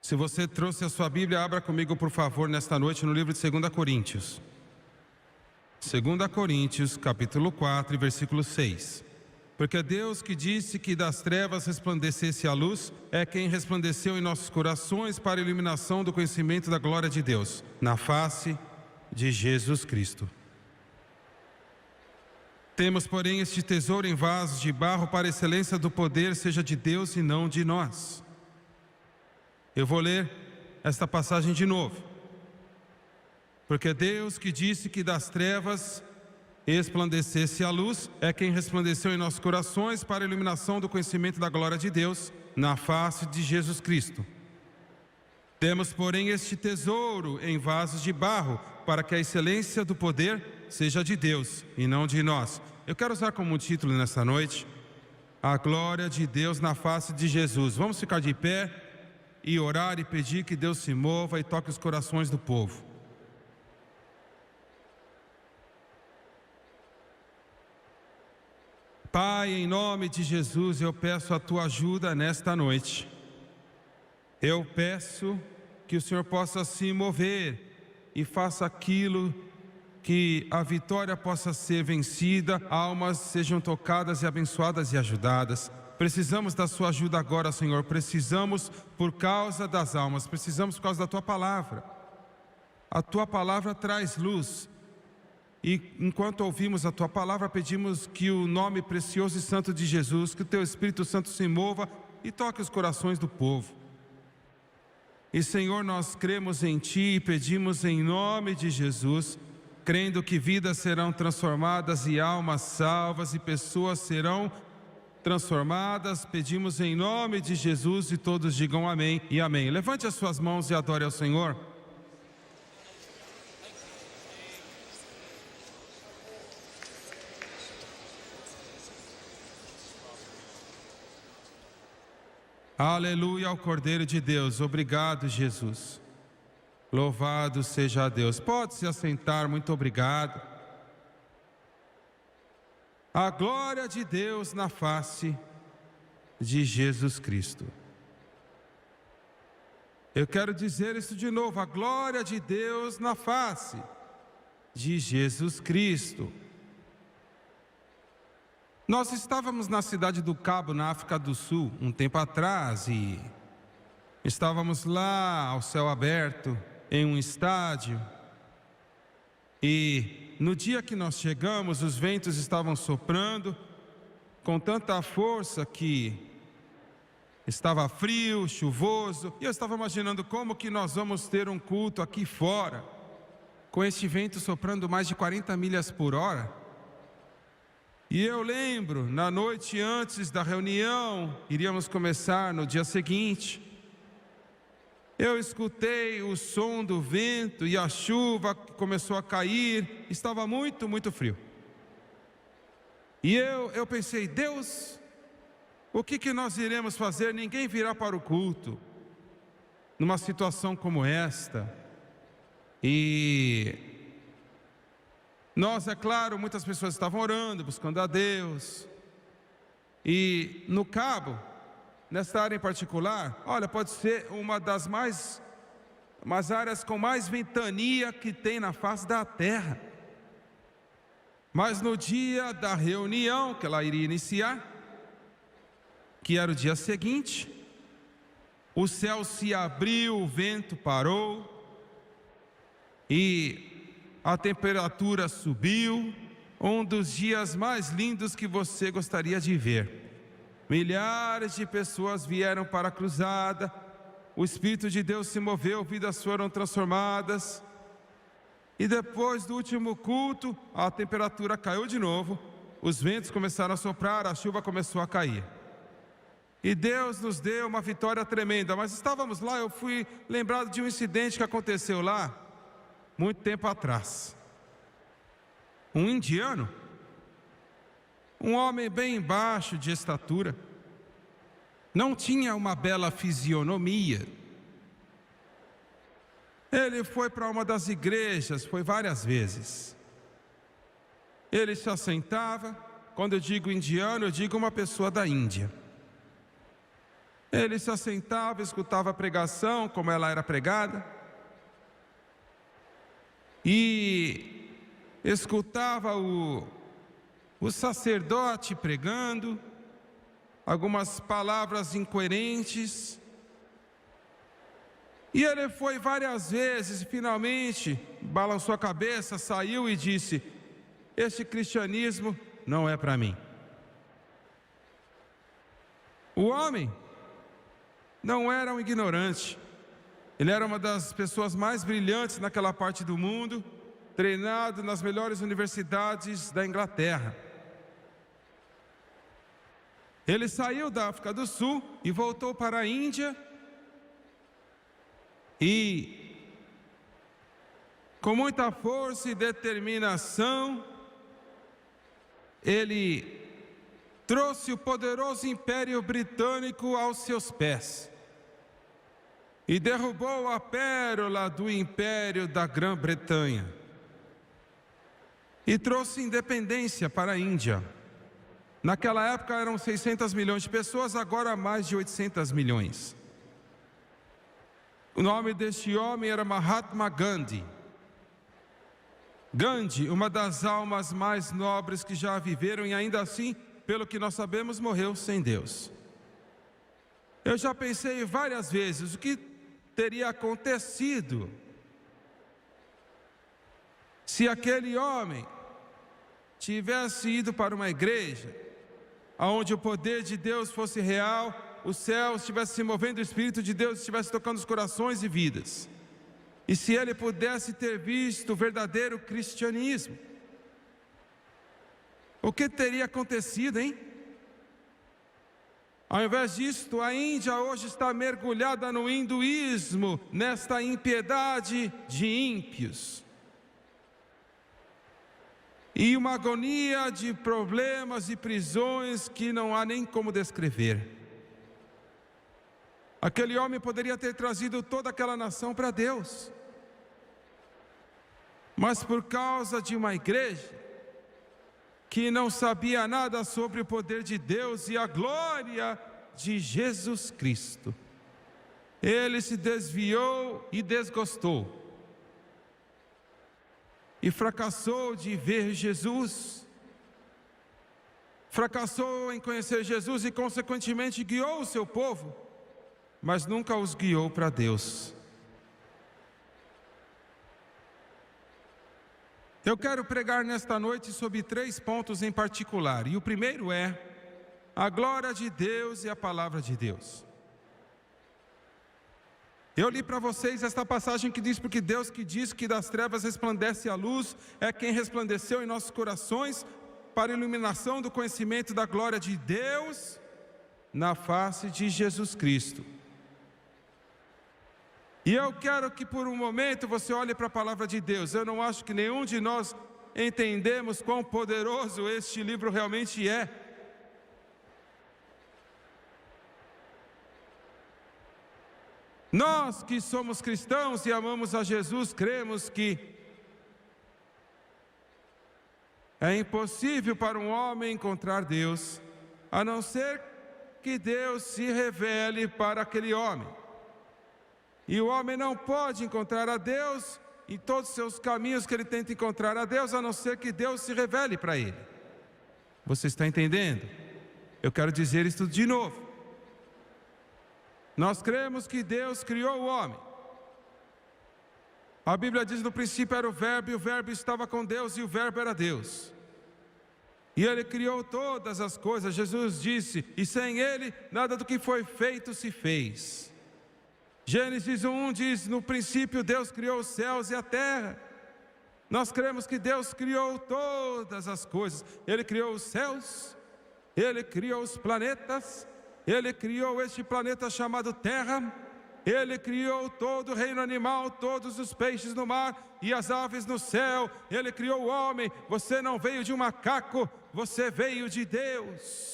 Se você trouxe a sua Bíblia, abra comigo, por favor, nesta noite no livro de 2 Coríntios. 2 Coríntios, capítulo 4, versículo 6. Porque Deus que disse que das trevas resplandecesse a luz, é quem resplandeceu em nossos corações para a iluminação do conhecimento da glória de Deus, na face de Jesus Cristo. Temos, porém, este tesouro em vasos de barro para a excelência do poder seja de Deus e não de nós. Eu vou ler esta passagem de novo. Porque Deus que disse que das trevas resplandecesse a luz, é quem resplandeceu em nossos corações para a iluminação do conhecimento da glória de Deus, na face de Jesus Cristo. Temos, porém, este tesouro em vasos de barro, para que a excelência do poder seja de Deus e não de nós. Eu quero usar como título nesta noite, a glória de Deus na face de Jesus. Vamos ficar de pé e orar e pedir que Deus se mova e toque os corações do povo. Pai, em nome de Jesus, eu peço a Tua ajuda nesta noite. Eu peço que o Senhor possa se mover e faça aquilo que a vitória possa ser vencida, almas sejam tocadas e abençoadas e ajudadas. Precisamos da sua ajuda agora, Senhor. Precisamos por causa das almas, precisamos por causa da Tua palavra. A Tua palavra traz luz. E enquanto ouvimos a Tua palavra, pedimos que o nome precioso e santo de Jesus, que o Teu Espírito Santo se mova e toque os corações do povo. E, Senhor, nós cremos em Ti e pedimos em nome de Jesus, crendo que vidas serão transformadas e almas salvas e pessoas serão transformadas. Pedimos em nome de Jesus e todos digam amém e amém. Levante as suas mãos e adore ao Senhor. Aleluia ao Cordeiro de Deus. Obrigado, Jesus. Louvado seja Deus. Pode se assentar, muito obrigado. A glória de Deus na face de Jesus Cristo. Eu quero dizer isso de novo, a glória de Deus na face de Jesus Cristo. Nós estávamos na cidade do Cabo, na África do Sul, um tempo atrás, e estávamos lá ao céu aberto, em um estádio, e no dia que nós chegamos, os ventos estavam soprando com tanta força que estava frio, chuvoso, e eu estava imaginando como que nós vamos ter um culto aqui fora, com este vento soprando mais de 40 milhas por hora. E eu lembro, na noite antes da reunião, iríamos começar no dia seguinte, eu escutei o som do vento e a chuva começou a cair, estava muito, muito frio. E eu pensei, Deus, o que nós iremos fazer? Ninguém virá para o culto, numa situação como esta. E nós, é claro, muitas pessoas estavam orando, buscando a Deus. E no Cabo, nesta área em particular, olha, pode ser uma das umas áreas com mais ventania que tem na face da terra. Mas no dia da reunião que ela iria iniciar, que era o dia seguinte, o céu se abriu, o vento parou e a temperatura subiu, um dos dias mais lindos que você gostaria de ver. Milhares de pessoas vieram para a cruzada, o Espírito de Deus se moveu, vidas foram transformadas. E depois do último culto, a temperatura caiu de novo, os ventos começaram a soprar, a chuva começou a cair. E Deus nos deu uma vitória tremenda, mas estávamos lá, eu fui lembrado de um incidente que aconteceu lá, muito tempo atrás. Um indiano, um homem bem baixo de estatura, não tinha uma bela fisionomia. Ele foi para uma das igrejas, foi várias vezes. Ele se assentava, quando eu digo indiano, eu digo uma pessoa da Índia. Ele se assentava, escutava a pregação, como ela era pregada, e escutava o sacerdote pregando, algumas palavras incoerentes, e ele foi várias vezes e finalmente balançou a cabeça, saiu e disse: este cristianismo não é para mim. O homem não era um ignorante, ele era uma das pessoas mais brilhantes naquela parte do mundo, treinado nas melhores universidades da Inglaterra. Ele saiu da África do Sul e voltou para a Índia e, com muita força e determinação, ele trouxe o poderoso Império Britânico aos seus pés e derrubou a pérola do Império da Grã-Bretanha e trouxe independência para a Índia. Naquela época eram 600 milhões de pessoas, agora mais de 800 milhões. O nome deste homem era Mahatma Gandhi. Gandhi, uma das almas mais nobres que já viveram e ainda assim, pelo que nós sabemos, morreu sem Deus. Eu já pensei várias vezes o que teria acontecido se aquele homem tivesse ido para uma igreja onde o poder de Deus fosse real, o céu estivesse se movendo, o Espírito de Deus estivesse tocando os corações e vidas. E se ele pudesse ter visto o verdadeiro cristianismo, o que teria acontecido, hein? Ao invés disto, a Índia hoje está mergulhada no hinduísmo, nesta impiedade de ímpios. E uma agonia de problemas e prisões que não há nem como descrever. Aquele homem poderia ter trazido toda aquela nação para Deus, mas por causa de uma igreja que não sabia nada sobre o poder de Deus e a glória de Jesus Cristo, ele se desviou e desgostou, e fracassou de ver Jesus, fracassou em conhecer Jesus e consequentemente guiou o seu povo, mas nunca os guiou para Deus. Eu quero pregar nesta noite sobre 3 pontos em particular, e o primeiro é a glória de Deus e a palavra de Deus. Eu li para vocês esta passagem que diz: porque Deus que diz que das trevas resplandece a luz, é quem resplandeceu em nossos corações para a iluminação do conhecimento da glória de Deus na face de Jesus Cristo. E eu quero que por um momento você olhe para a palavra de Deus. Eu não acho que nenhum de nós entendemos quão poderoso este livro realmente é. Nós que somos cristãos e amamos a Jesus, cremos que é impossível para um homem encontrar Deus, a não ser que Deus se revele para aquele homem. E o homem não pode encontrar a Deus em todos os seus caminhos que ele tenta encontrar a Deus, a não ser que Deus se revele para ele. Você está entendendo? Eu quero dizer isso de novo. Nós cremos que Deus criou o homem. A Bíblia diz: no princípio era o Verbo, e o Verbo estava com Deus, e o Verbo era Deus. E Ele criou todas as coisas. Jesus disse: e sem Ele, nada do que foi feito se fez. Gênesis 1 diz: no princípio Deus criou os céus e a terra. Nós cremos que Deus criou todas as coisas. Ele criou os céus, Ele criou os planetas, Ele criou este planeta chamado Terra, Ele criou todo o reino animal, todos os peixes no mar e as aves no céu. Ele criou o homem. Você não veio de um macaco, você veio de Deus.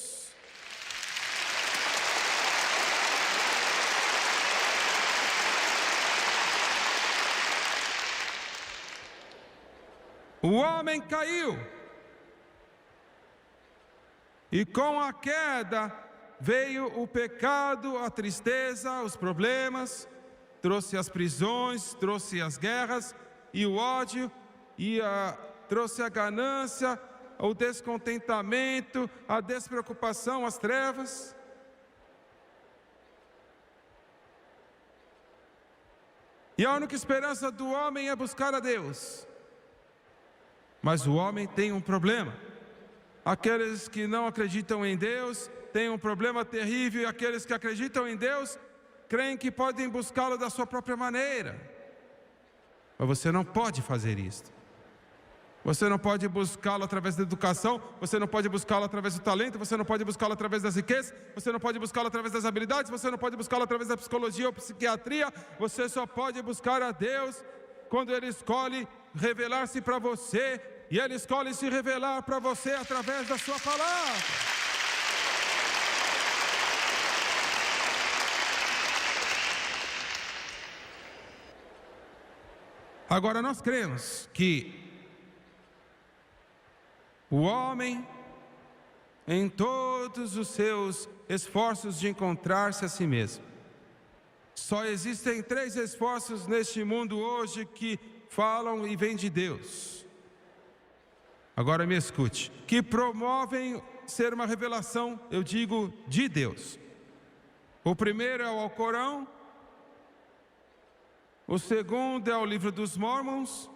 O homem caiu, e com a queda, veio o pecado, a tristeza, os problemas, trouxe as prisões, trouxe as guerras e o ódio, trouxe a ganância, o descontentamento, a despreocupação, as trevas. E a única esperança do homem é buscar a Deus. Mas o homem tem um problema. Aqueles que não acreditam em Deus têm um problema terrível, e aqueles que acreditam em Deus creem que podem buscá-lo da sua própria maneira. Mas você não pode fazer isso. Você não pode buscá-lo através da educação, você não pode buscá-lo através do talento, você não pode buscá-lo através das riquezas, você não pode buscá-lo através das habilidades, você não pode buscá-lo através da psicologia ou psiquiatria. Você só pode buscar a Deus quando Ele escolhe revelar-se para você, e Ele escolhe se revelar para você através da sua palavra. Agora nós cremos que o homem, em todos os seus esforços de encontrar-se a si mesmo, só existem 3 esforços neste mundo hoje que falam e vêm de Deus. Agora me escute, que promovem ser uma revelação, eu digo, de Deus. O primeiro é o Alcorão, o segundo é o Livro dos Mormons,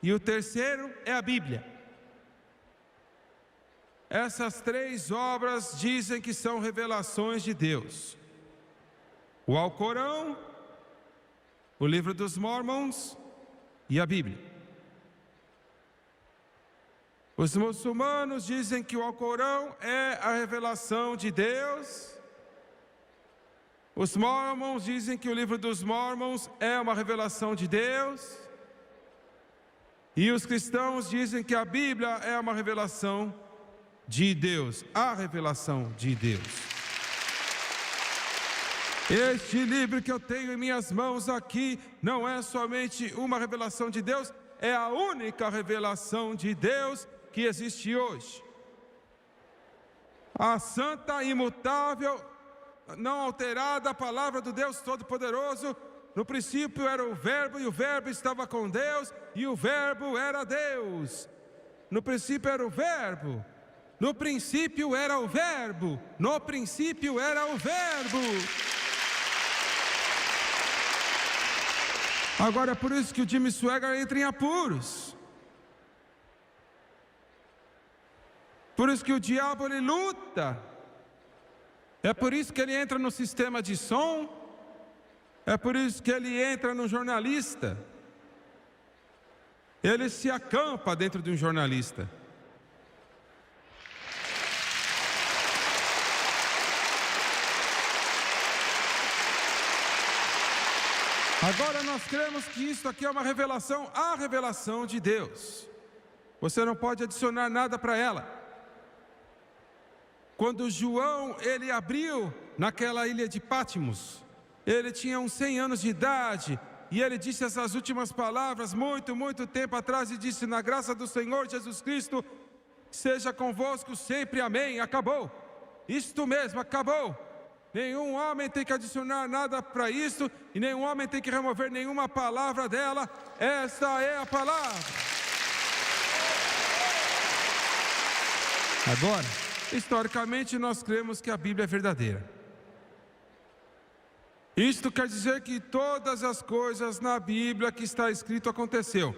e o terceiro é a Bíblia. Essas 3 obras dizem que são revelações de Deus. O Alcorão, o Livro dos Mormons e a Bíblia. Os muçulmanos dizem que o Alcorão é a revelação de Deus. Os mormons dizem que o Livro dos Mormons é uma revelação de Deus. E os cristãos dizem que a Bíblia é uma revelação de Deus, a revelação de Deus. Este livro que eu tenho em minhas mãos aqui não é somente uma revelação de Deus, é a única revelação de Deus que existe hoje. A santa, imutável, não alterada palavra do Deus Todo-Poderoso. No princípio era o Verbo, e o Verbo estava com Deus, e o Verbo era Deus. No princípio era o Verbo. No princípio era o Verbo. No princípio era o Verbo. Agora é por isso que o Jimmy Swaggart entra em apuros. Por isso que o diabo ele luta. É por isso que ele entra no sistema de som. É por isso que ele entra no jornalista. Ele se acampa dentro de um jornalista. Agora nós cremos que isso aqui é uma revelação, a revelação de Deus. Você não pode adicionar nada para ela. Quando João, ele abriu naquela ilha de Patmos, ele tinha uns 100 anos de idade, e ele disse essas últimas palavras muito tempo atrás, e disse: na graça do Senhor Jesus Cristo, seja convosco sempre, amém. Acabou, isto mesmo, acabou. Nenhum homem tem que adicionar nada para isso, e nenhum homem tem que remover nenhuma palavra dela. Esta é a palavra. Agora, historicamente nós cremos que a Bíblia é verdadeira. Isto quer dizer que todas as coisas na Bíblia que está escrito aconteceu.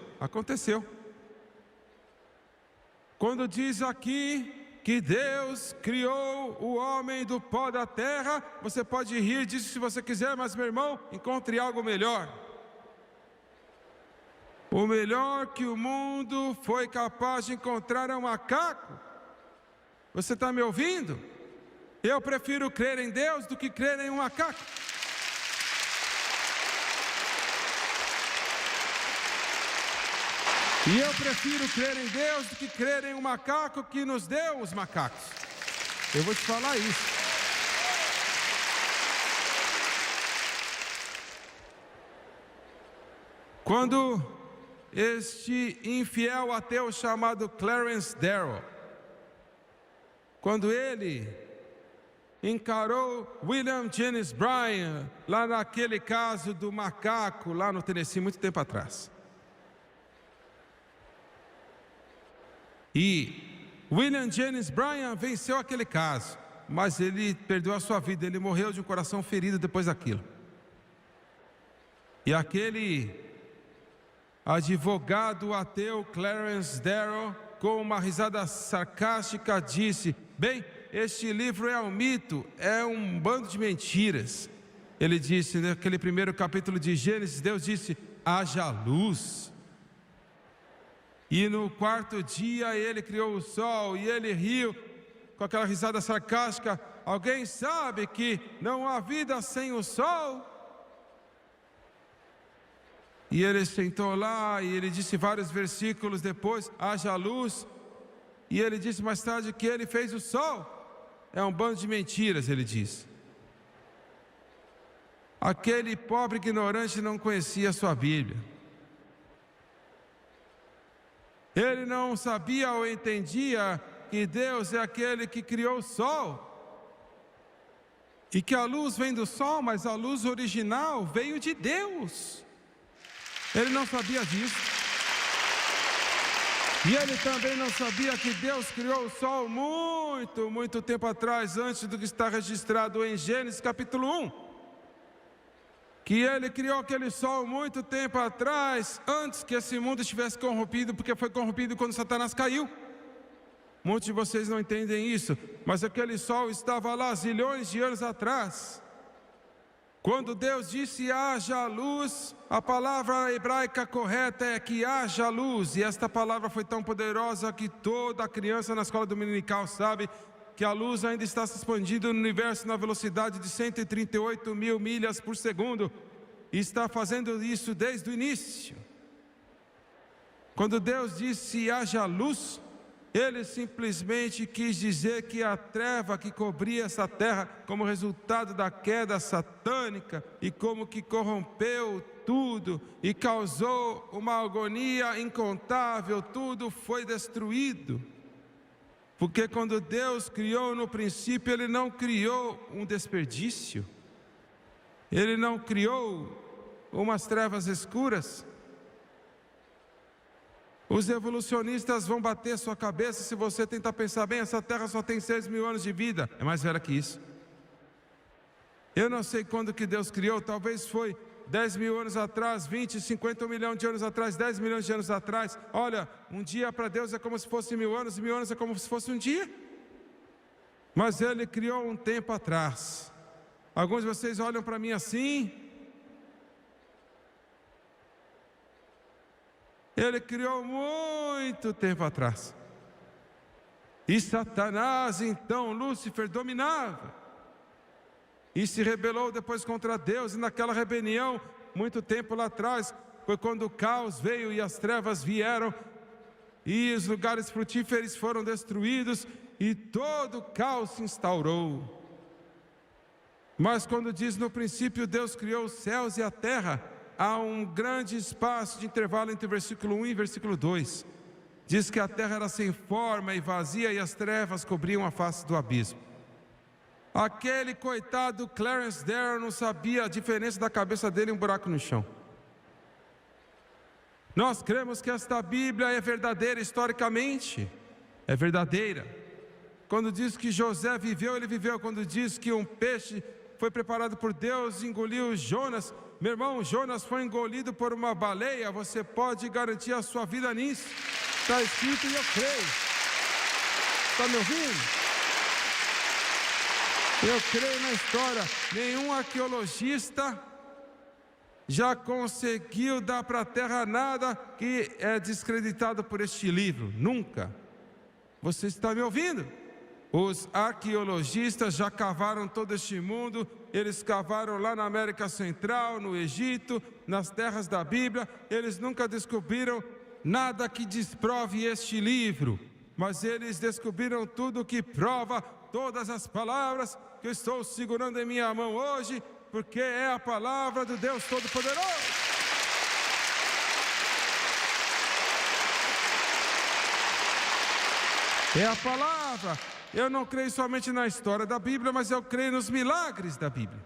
Quando diz aqui que Deus criou o homem do pó da terra, você pode rir disso se você quiser, mas meu irmão, encontre algo melhor. O melhor que o mundo foi capaz de encontrar é um macaco. Você está me ouvindo? Eu prefiro crer em Deus do que crer em um macaco. E eu prefiro crer em Deus do que crer em um macaco que nos deu os macacos. Eu vou te falar isso. Quando este infiel ateu chamado Clarence Darrow, quando ele encarou William Jennings Bryan, lá naquele caso do macaco, lá no Tennessee, muito tempo atrás. E William Jennings Bryan venceu aquele caso, mas ele perdeu a sua vida, ele morreu de um coração ferido depois daquilo. E aquele advogado ateu Clarence Darrow, com uma risada sarcástica, disse: bem, este livro é um mito, é um bando de mentiras. Ele disse, naquele primeiro capítulo de Gênesis, Deus disse: haja luz. E no quarto dia ele criou o sol, e ele riu com aquela risada sarcástica: alguém sabe que não há vida sem o sol? E ele sentou lá e ele disse vários versículos depois: haja luz. E ele disse mais tarde que ele fez o sol. É um bando de mentiras, ele disse. Aquele pobre ignorante não conhecia a sua Bíblia. Ele não sabia ou entendia que Deus é aquele que criou o sol. E que a luz vem do sol, mas a luz original veio de Deus. Ele não sabia disso. E ele também não sabia que Deus criou o sol muito tempo atrás, antes do que está registrado em Gênesis capítulo 1. Que ele criou aquele sol muito tempo atrás, antes que esse mundo estivesse corrompido, porque foi corrompido quando Satanás caiu. Muitos de vocês não entendem isso, mas aquele sol estava lá zilhões de anos atrás. Quando Deus disse haja luz, a palavra hebraica correta é que haja luz. E esta palavra foi tão poderosa que toda criança na escola dominical sabe que a luz ainda está se expandindo no universo na velocidade de 138 mil milhas por segundo. E está fazendo isso desde o início. Quando Deus disse haja luz, Ele simplesmente quis dizer que a treva que cobria essa terra como resultado da queda satânica e como que corrompeu tudo e causou uma agonia incontável, tudo foi destruído. Porque quando Deus criou no princípio, Ele não criou um desperdício. Ele não criou umas trevas escuras. Os evolucionistas vão bater sua cabeça se você tentar pensar bem, essa terra só tem 6 mil anos de vida. É mais velha que isso. Eu não sei quando que Deus criou, talvez foi 10 mil anos atrás, 20, 50 milhões de anos atrás, 10 milhões de anos atrás. Olha, um dia para Deus é como se fosse 1000 anos, e 1000 anos é como se fosse um dia. Mas Ele criou um tempo atrás. Alguns de vocês olham para mim assim. Ele criou muito tempo atrás. E Satanás, então, Lúcifer, dominava. E se rebelou depois contra Deus. E naquela rebelião, muito tempo lá atrás, foi quando o caos veio e as trevas vieram. E os lugares frutíferos foram destruídos. E todo o caos se instaurou. Mas quando diz no princípio Deus criou os céus e a terra, há um grande espaço de intervalo entre o versículo 1 e versículo 2. Diz que a terra era sem forma e vazia e as trevas cobriam a face do abismo. Aquele coitado Clarence Darrow não sabia a diferença da cabeça dele e um buraco no chão. Nós cremos que esta Bíblia é verdadeira historicamente. É verdadeira. Quando diz que José viveu, ele viveu. Quando diz que um peixe foi preparado por Deus e engoliu Jonas, meu irmão, Jonas foi engolido por uma baleia. Você pode garantir a sua vida nisso. Está escrito e eu creio. Está me ouvindo? Eu creio na história. Nenhum arqueologista já conseguiu dar para a terra nada que é descreditado por este livro. Nunca. Você está me ouvindo? Os arqueologistas já cavaram todo este mundo. Eles cavaram lá na América Central, no Egito, nas terras da Bíblia. Eles nunca descobriram nada que desprove este livro, mas eles descobriram tudo que prova todas as palavras que eu estou segurando em minha mão hoje, porque é a palavra do Deus Todo-Poderoso. É a palavra. eu não creio somente na história da Bíblia, mas eu creio nos milagres da Bíblia.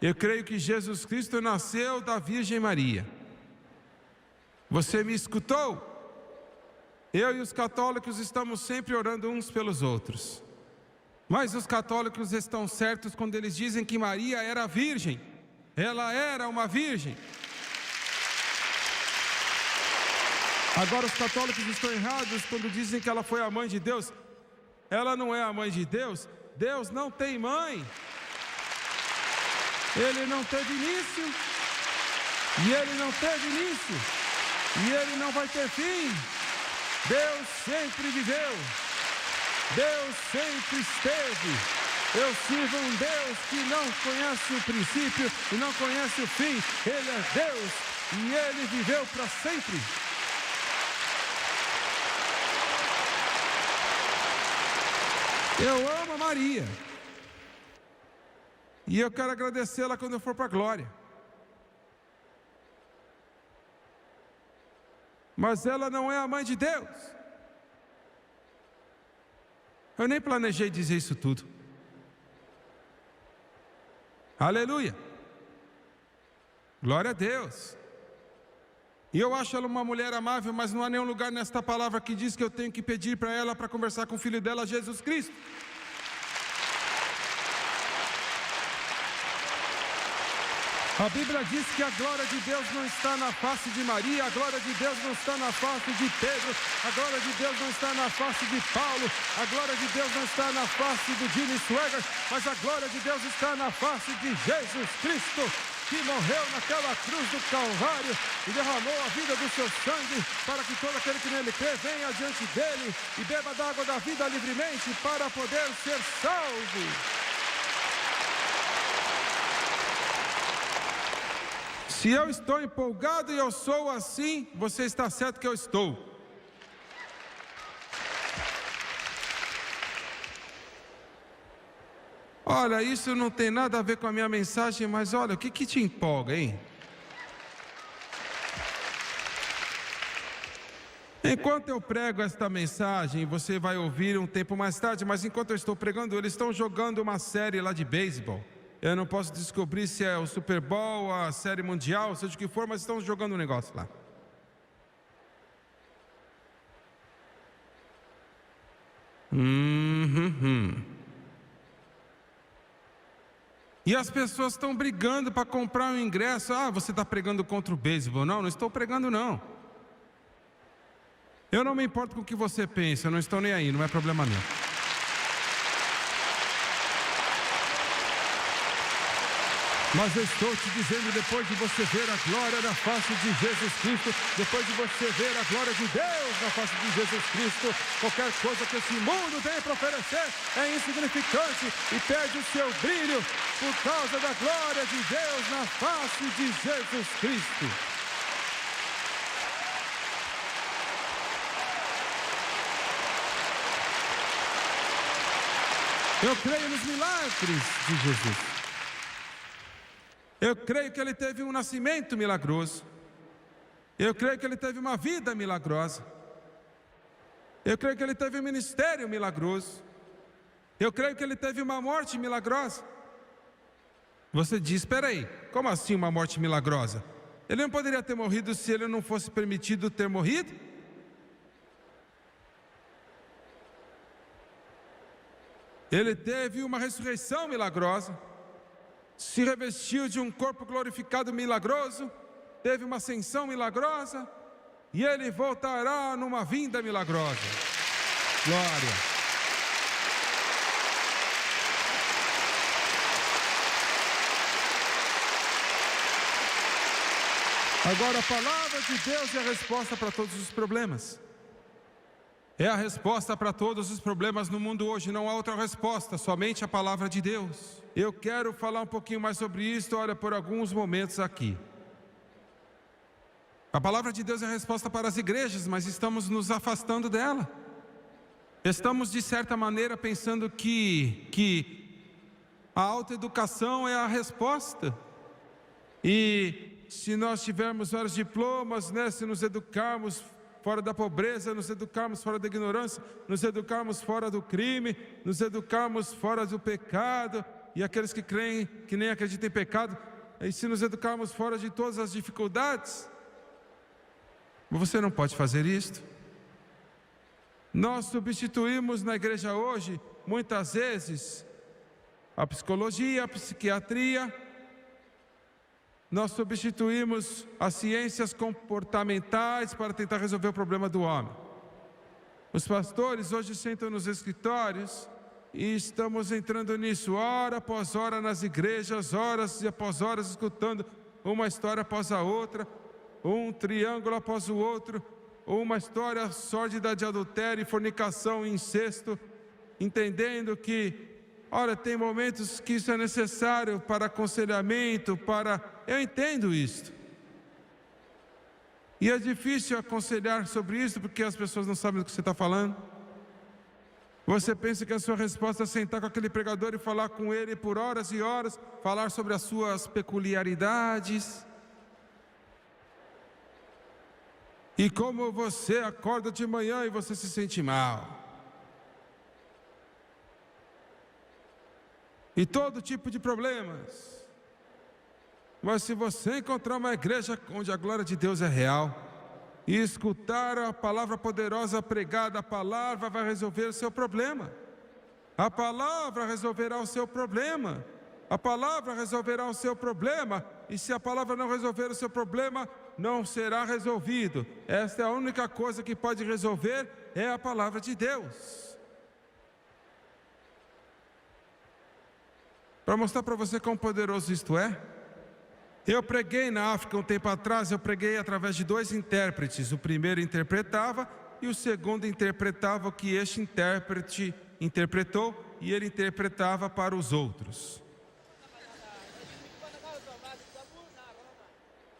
Eu creio que Jesus Cristo nasceu da Virgem Maria. Você me escutou? Eu e os católicos estamos sempre orando uns pelos outros. Mas os católicos estão certos quando eles dizem que Maria era virgem. Ela era uma virgem. Agora os católicos estão errados quando dizem que ela foi a mãe de Deus. Ela não é a mãe de Deus. Deus não tem mãe. Ele não teve início. E ele não teve início. E ele não vai ter fim. Deus sempre viveu. Deus sempre esteve. Eu sirvo um Deus que não conhece o princípio e não conhece o fim. Ele é Deus e ele viveu para sempre. Eu amo a Maria. E eu quero agradecê-la quando eu for para a glória. Mas ela não é a mãe de Deus. Eu nem planejei dizer isso tudo. Aleluia. Glória a Deus. E eu acho ela uma mulher amável, mas não há nenhum lugar nesta palavra que diz que eu tenho que pedir para ela para conversar com o filho dela, Jesus Cristo. A Bíblia diz que a glória de Deus não está na face de Maria, a glória de Deus não está na face de Pedro, a glória de Deus não está na face de Paulo, a glória de Deus não está na face do Jimmy Swaggart, mas a glória de Deus está na face de Jesus Cristo, que morreu naquela cruz do Calvário e derramou a vida do seu sangue para que todo aquele que nele crê venha diante dele e beba da água da vida livremente para poder ser salvo. Se eu estou empolgado e eu sou assim, você está certo que eu estou. Olha, isso não tem nada a ver com a minha mensagem, mas olha, o que te empolga, hein? Enquanto eu prego esta mensagem, você vai ouvir um tempo mais tarde, mas enquanto eu estou pregando, eles estão jogando uma série lá de beisebol. Eu não posso descobrir se é o Super Bowl, a Série Mundial, seja o que for, mas estão jogando um negócio lá. E as pessoas estão brigando para comprar um ingresso. Ah, você está pregando contra o beisebol. Não, não estou pregando não. Eu não me importo com o que você pensa, eu não estou nem aí, não é problema meu. Mas eu estou te dizendo, depois de você ver a glória na face de Jesus Cristo, depois de você ver a glória de Deus na face de Jesus Cristo, qualquer coisa que esse mundo tem para oferecer é insignificante e perde o seu brilho por causa da glória de Deus na face de Jesus Cristo. Eu creio nos milagres de Jesus. Eu creio que ele teve um nascimento milagroso. Eu creio que ele teve uma vida milagrosa. Eu creio que ele teve um ministério milagroso. Eu creio que ele teve uma morte milagrosa. Você diz, espera aí, como assim uma morte milagrosa? Ele não poderia ter morrido se ele não fosse permitido ter morrido? Ele teve uma ressurreição milagrosa. Se revestiu de um corpo glorificado milagroso, teve uma ascensão milagrosa, e ele voltará numa vinda milagrosa. Glória. Agora, a palavra de Deus é a resposta para todos os problemas. É a resposta para todos os problemas no mundo hoje, não há outra resposta, somente a palavra de Deus. Eu quero falar um pouquinho mais sobre isso, olha, por alguns momentos aqui. A palavra de Deus é a resposta para as igrejas, mas estamos nos afastando dela. Estamos, de certa maneira, pensando que a autoeducação é a resposta. E se nós tivermos vários diplomas, né, se nos educarmos fora da pobreza, nos educarmos fora da ignorância, nos educarmos fora do crime, nos educarmos fora do pecado, e aqueles que creem, que nem acreditam em pecado, e se nos educarmos fora de todas as dificuldades. Mas você não pode fazer isto. Nós substituímos na igreja hoje, muitas vezes, a psicologia, a psiquiatria. Nós substituímos as ciências comportamentais para tentar resolver o problema do homem. Os pastores hoje sentam nos escritórios e estamos entrando nisso, hora após hora nas igrejas, horas após horas, escutando uma história após a outra, um triângulo após o outro, uma história sórdida de adultério, fornicação e incesto, entendendo que, olha, tem momentos que isso é necessário para aconselhamento, Eu entendo isso. E é difícil aconselhar sobre isso, porque as pessoas não sabem do que você está falando. Você pensa que a sua resposta é sentar com aquele pregador e falar com ele por horas e horas, falar sobre as suas peculiaridades. E como você acorda de manhã e você se sente mal. E todo tipo de problemas. Mas se você encontrar uma igreja onde a glória de Deus é real, e escutar a palavra poderosa pregada, a palavra vai resolver o seu problema. A palavra resolverá o seu problema. A palavra resolverá o seu problema. E se a palavra não resolver o seu problema, não será resolvido. Esta é a única coisa que pode resolver, é a palavra de Deus. Para mostrar para você quão poderoso isto é, eu preguei na África um tempo atrás, eu preguei através de 2 intérpretes. O primeiro interpretava e o segundo interpretava o que este intérprete interpretou, e ele interpretava para os outros.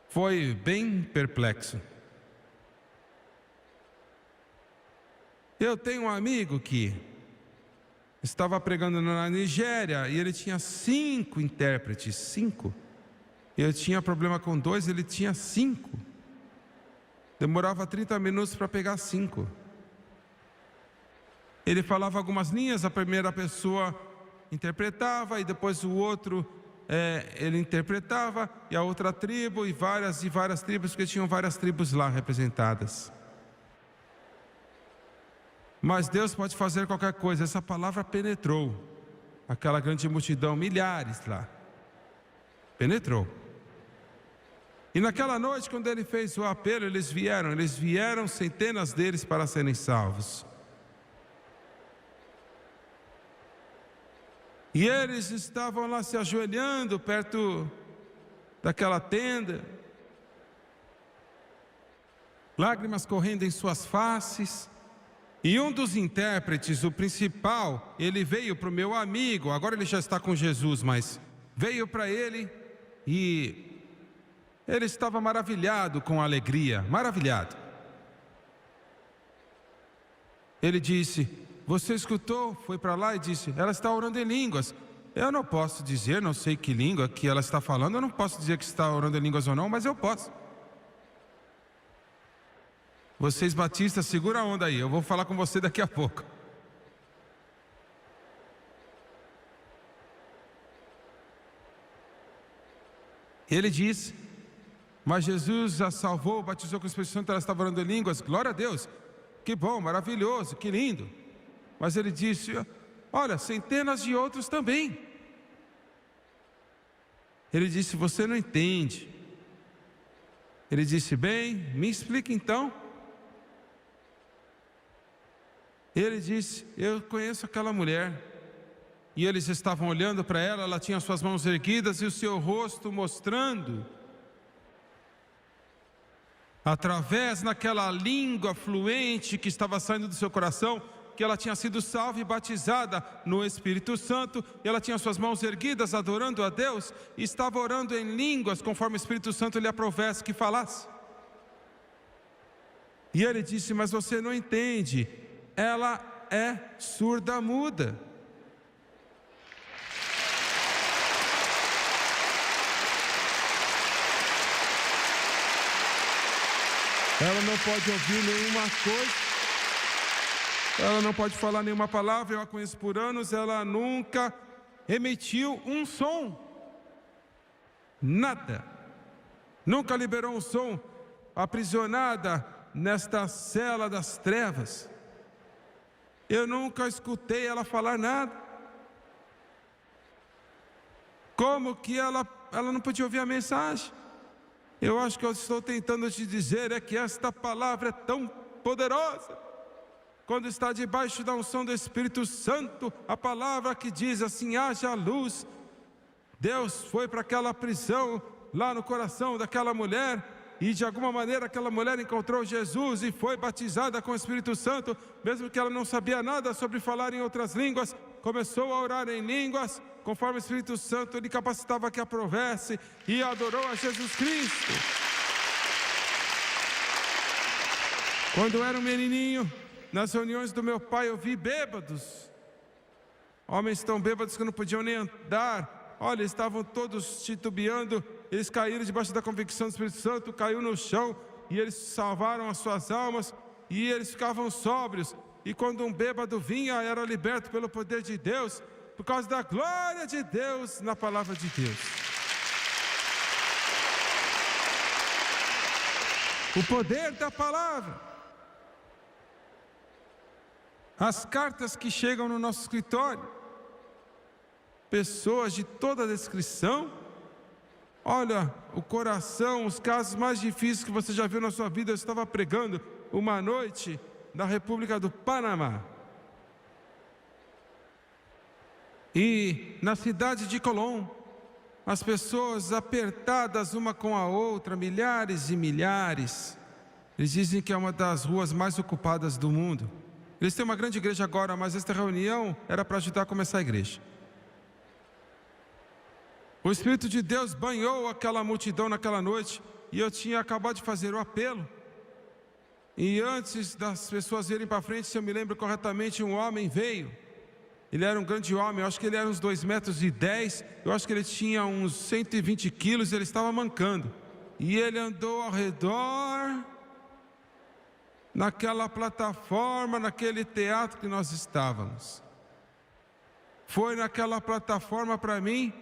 Foi bem perplexo. Eu tenho um amigo que estava pregando na Nigéria e ele tinha 5 intérpretes, 5. Eu tinha problema com 2, ele tinha 5. Demorava 30 minutos para pegar 5. Ele falava algumas linhas, a primeira pessoa interpretava e depois o outro ele interpretava, e a outra tribo, e várias tribos, porque tinham várias tribos lá representadas. Mas Deus pode fazer qualquer coisa. Essa palavra penetrou aquela grande multidão, milhares lá. Penetrou. E naquela noite, quando ele fez o apelo, eles vieram centenas deles para serem salvos. E eles estavam lá se ajoelhando perto daquela tenda, lágrimas correndo em suas faces. E um dos intérpretes, o principal, ele veio para o meu amigo, agora ele já está com Jesus, mas veio para ele e ele estava maravilhado com alegria, maravilhado. Ele disse: você escutou? Foi para lá e disse: ela está orando em línguas. Eu não posso dizer, não sei que língua que ela está falando, eu não posso dizer que está orando em línguas ou não, mas eu posso. Vocês batistas, segura a onda aí, eu vou falar com você daqui a pouco. Ele disse: mas Jesus a salvou, batizou com o Espírito Santo, ela estava orando em línguas. Glória a Deus, que bom, maravilhoso, que lindo. Mas ele disse: olha, centenas de outros também. Ele disse: você não entende. Ele disse: bem, me explica então. Ele disse: eu conheço aquela mulher. E eles estavam olhando para ela, ela tinha suas mãos erguidas e o seu rosto mostrando, através naquela língua fluente que estava saindo do seu coração, que ela tinha sido salva e batizada no Espírito Santo, e ela tinha suas mãos erguidas adorando a Deus, e estava orando em línguas conforme o Espírito Santo lhe aprovesse que falasse. E ele disse: mas você não entende, ela é surda-muda. Ela não pode ouvir nenhuma coisa. Ela não pode falar nenhuma palavra. Eu a conheço por anos. Ela nunca emitiu um som. Nada. Nunca liberou um som. Aprisionada nesta cela das trevas. Eu nunca escutei ela falar nada. Como que ela não podia ouvir a mensagem? Eu acho que eu estou tentando te dizer é que esta palavra é tão poderosa. Quando está debaixo da unção do Espírito Santo, a palavra que diz assim, haja luz. Deus foi para aquela prisão lá no coração daquela mulher e de alguma maneira aquela mulher encontrou Jesus e foi batizada com o Espírito Santo, mesmo que ela não sabia nada sobre falar em outras línguas, começou a orar em línguas, conforme o Espírito Santo lhe capacitava que aprovesse, e adorou a Jesus Cristo. Quando eu era um menininho, nas reuniões do meu pai eu vi bêbados, homens tão bêbados que não podiam nem andar. Olha, estavam todos titubeando, eles caíram debaixo da convicção do Espírito Santo, caiu no chão, e eles salvaram as suas almas, e eles ficavam sóbrios. E quando um bêbado vinha, era liberto pelo poder de Deus, por causa da glória de Deus na palavra de Deus. O poder da palavra. As cartas que chegam no nosso escritório, pessoas de toda a descrição. Olha, o coração, os casos mais difíceis que você já viu na sua vida. Eu estava pregando uma noite na República do Panamá. E na cidade de Colón, as pessoas apertadas uma com a outra, milhares e milhares. Eles dizem que é uma das ruas mais ocupadas do mundo. Eles têm uma grande igreja agora, mas esta reunião era para ajudar a começar a igreja. O Espírito de Deus banhou aquela multidão naquela noite, e eu tinha acabado de fazer o apelo. E antes das pessoas irem para frente, se eu me lembro corretamente, um homem veio. Ele era um grande homem, eu acho que ele era uns 2,10 metros, eu acho que ele tinha uns 120 quilos, ele estava mancando. E ele andou ao redor, naquela plataforma, naquele teatro que nós estávamos. Foi naquela plataforma para mim,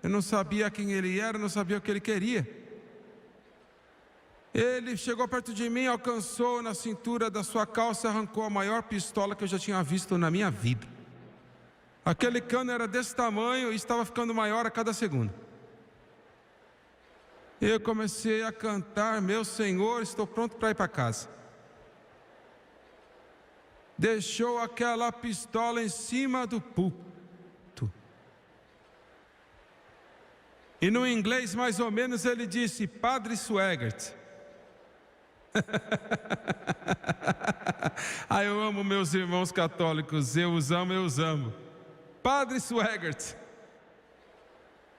eu não sabia quem ele era, não sabia o que ele queria. Ele chegou perto de mim, alcançou na cintura da sua calça, arrancou a maior pistola que eu já tinha visto na minha vida. Aquele cano era desse tamanho e estava ficando maior a cada segundo. Eu comecei a cantar, meu Senhor, estou pronto para ir para casa. Deixou aquela pistola em cima do púlpito. E no inglês mais ou menos ele disse, Padre Swaggart. Eu amo meus irmãos católicos, eu os amo. Padre Swaggart.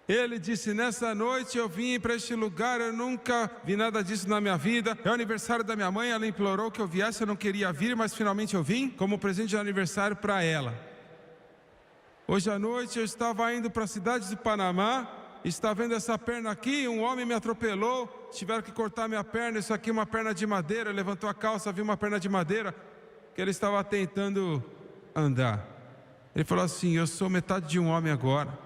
Ele disse, nessa noite eu vim para este lugar, eu nunca vi nada disso na minha vida. É o aniversário da minha mãe, ela implorou que eu viesse, eu não queria vir, mas finalmente eu vim, como presente de aniversário para ela. Hoje à noite eu estava indo para a cidade do Panamá, está vendo essa perna aqui, um homem me atropelou, tiveram que cortar minha perna, isso aqui é uma perna de madeira, levantou a calça, viu uma perna de madeira, que ele estava tentando andar. Ele falou assim, eu sou metade de um homem agora.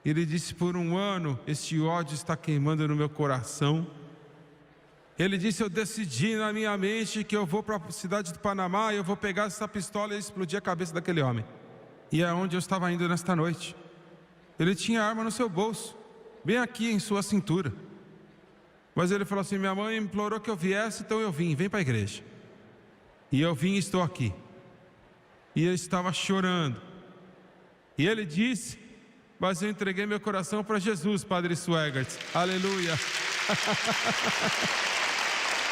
Ele disse, por um ano, este ódio está queimando no meu coração. Ele disse, eu decidi na minha mente que eu vou para a cidade do Panamá, e eu vou pegar essa pistola e explodir a cabeça daquele homem. E é onde eu estava indo nesta noite. Ele tinha arma no seu bolso, bem aqui em sua cintura. Mas ele falou assim, minha mãe implorou que eu viesse, então eu vim, vem para a igreja. E eu vim e estou aqui. E ele estava chorando. E ele disse, mas eu entreguei meu coração para Jesus, Padre Swaggart. Aleluia.